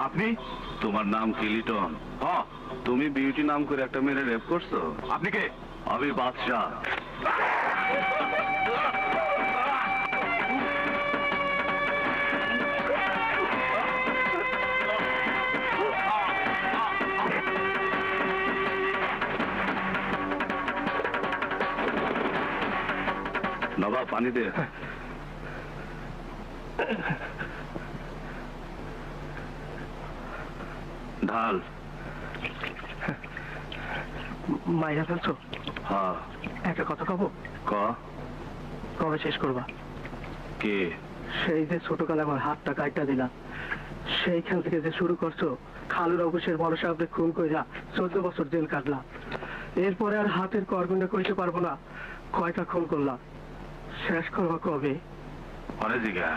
আপনি? তোমার নাম কি লিটন? হ্যাঁ। তুমি বিউটি নাম করে একটা মেয়েরে রেপ করছো? আপনি কে? আমি বাদশাহ। নবাব পানি দে। ঢাল। মাইরা ফেলছো? হ্যাঁ। একটা কথা কব? ক। কবে শেষ করবা? কে? সেই যে ছোটকালে আমার হাতটা কাটটা দিলা, সেইখান থেকে যে শুরু করছো, খালুর অবশ্যের বড় সাহেবকে খুন কইরা 14 বছর জেল কাটলা। এরপরে আর হাতের করগুন্ডে কইতে পারবো না কয়টা খুন করলা। শেষ করবা কবে? অরে জিগা।